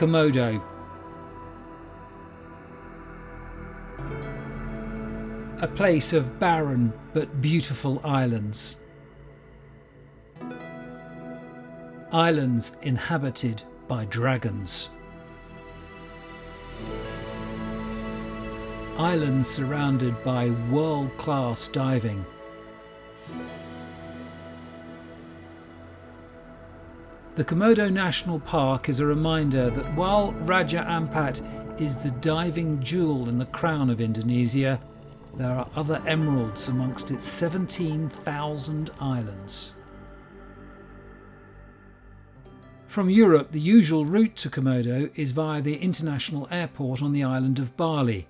Komodo. A place of barren but beautiful islands. Islands inhabited by dragons. Islands surrounded by world-class diving. The Komodo National Park is a reminder that while Raja Ampat is the diving jewel in the crown of Indonesia, there are other emeralds amongst its 17,000 islands. From Europe, the usual route to Komodo is via the international airport on the island of Bali.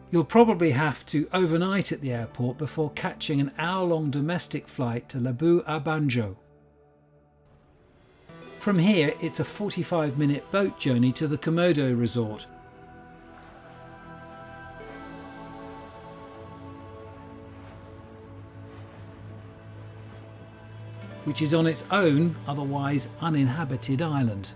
You'll probably have to overnight at the airport before catching an hour-long domestic flight to Labu Abanjo. From here, it's a 45-minute boat journey to the Komodo Resort. Which is on its own, otherwise uninhabited island.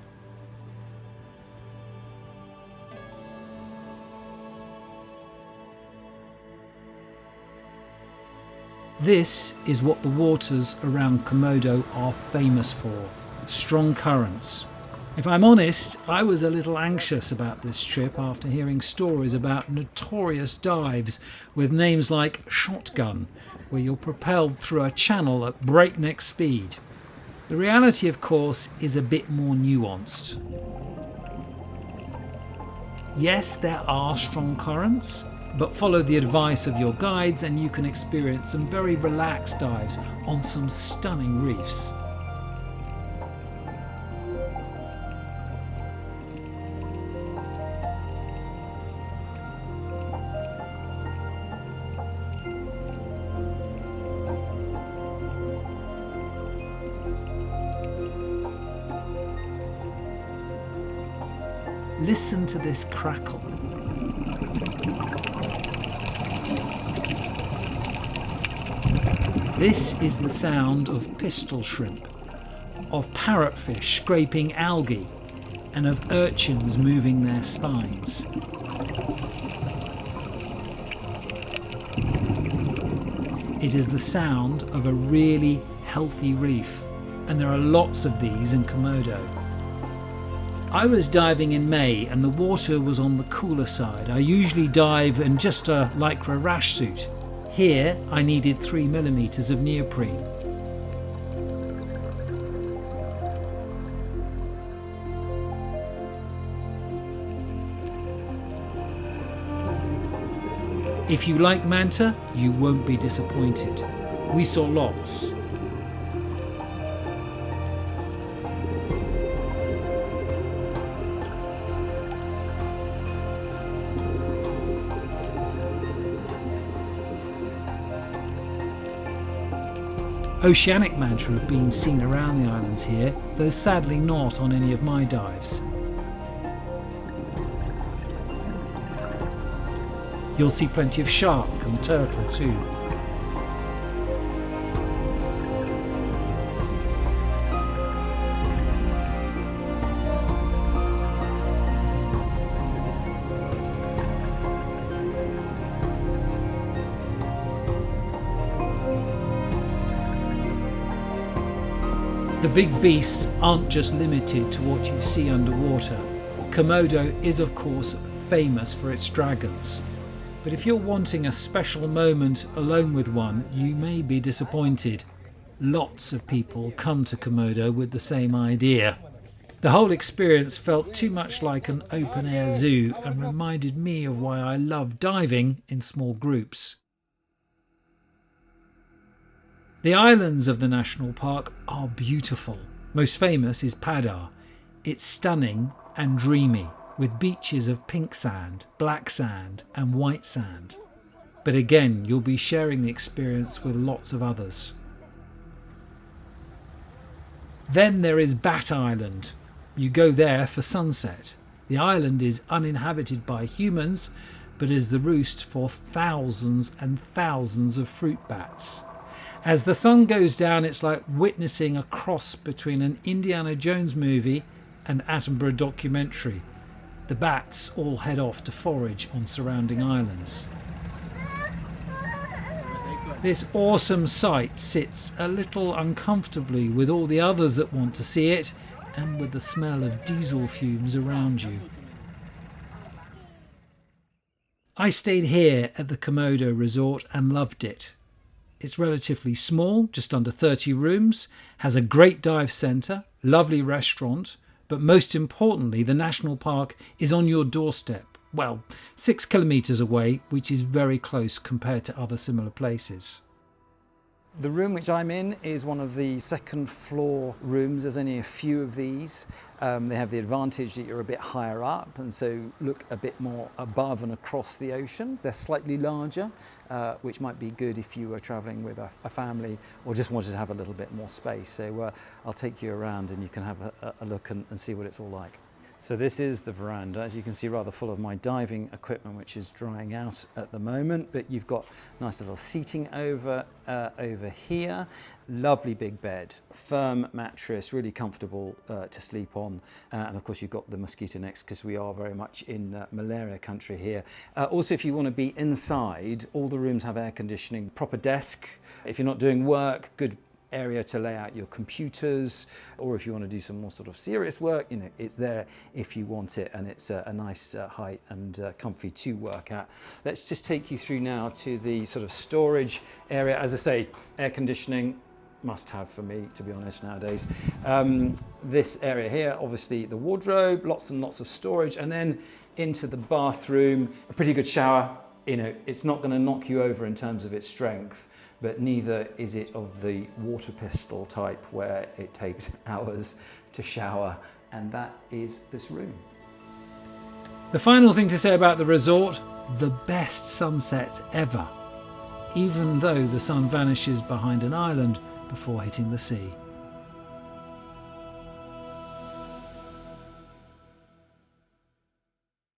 This is what the waters around Komodo are famous for: strong currents. If I'm honest, I was a little anxious about this trip after hearing stories about notorious dives with names like Shotgun, where you're propelled through a channel at breakneck speed. The reality, of course, is a bit more nuanced. Yes, there are strong currents, but follow the advice of your guides and you can experience some very relaxed dives on some stunning reefs. Listen to this crackle. This is the sound of pistol shrimp, of parrotfish scraping algae, and of urchins moving their spines. It is the sound of a really healthy reef, and there are lots of these in Komodo. I was diving in May and the water was on the cooler side. I usually dive in just a lycra rash suit. Here I needed 3mm of neoprene. If you like manta, you won't be disappointed. We saw lots. Oceanic manta have been seen around the islands here, though sadly not on any of my dives. You'll see plenty of shark and turtle too. The big beasts aren't just limited to what you see underwater. Komodo is of course famous for its dragons. But if you're wanting a special moment alone with one, you may be disappointed. Lots of people come to Komodo with the same idea. The whole experience felt too much like an open-air zoo and reminded me of why I love diving in small groups. The islands of the national park are beautiful. Most famous is Padar. It's stunning and dreamy, with beaches of pink sand, black sand and white sand. But again, you'll be sharing the experience with lots of others. Then there is Bat Island. You go there for sunset. The island is uninhabited by humans, but is the roost for thousands and thousands of fruit bats. As the sun goes down, it's like witnessing a cross between an Indiana Jones movie an Attenborough documentary. The bats all head off to forage on surrounding islands. This awesome sight sits a little uncomfortably with all the others that want to see it, and with the smell of diesel fumes around you. I stayed here at the Komodo Resort and loved it. It's relatively small, just under 30 rooms, has a great dive centre, lovely restaurant, but most importantly, the national park is on your doorstep. Well, 6 kilometres away, which is very close compared to other similar places. The room which I'm in is one of the second floor rooms. There's only a few of these. They have the advantage that you're a bit higher up and so look a bit more above and across the ocean. They're slightly larger, which might be good if you were travelling with a family or just wanted to have a little bit more space. So I'll take you around and you can have a look and see what it's all like. So this is the veranda, as you can see, rather full of my diving equipment, which is drying out at the moment, but you've got nice little seating over here, lovely big bed, firm mattress, really comfortable to sleep on, and of course you've got the mosquito nets because we are very much in malaria country here. Also, if you want to be inside, all the rooms have air conditioning, proper desk. If you're not doing work, good area to lay out your computers, or if you want to do some more sort of serious work, you know, it's there if you want it, and it's a nice height and comfy to work at. Let's just take you through now to the sort of storage area. As I say, air conditioning, must have for me, to be honest, nowadays. This area here, obviously the wardrobe, lots and lots of storage, and then into the bathroom, a pretty good shower. You know, it's not going to knock you over in terms of its strength, but neither is it of the water pistol type where it takes hours to shower, and that is this room. The final thing to say about the resort, the best sunset ever, even though the sun vanishes behind an island before hitting the sea.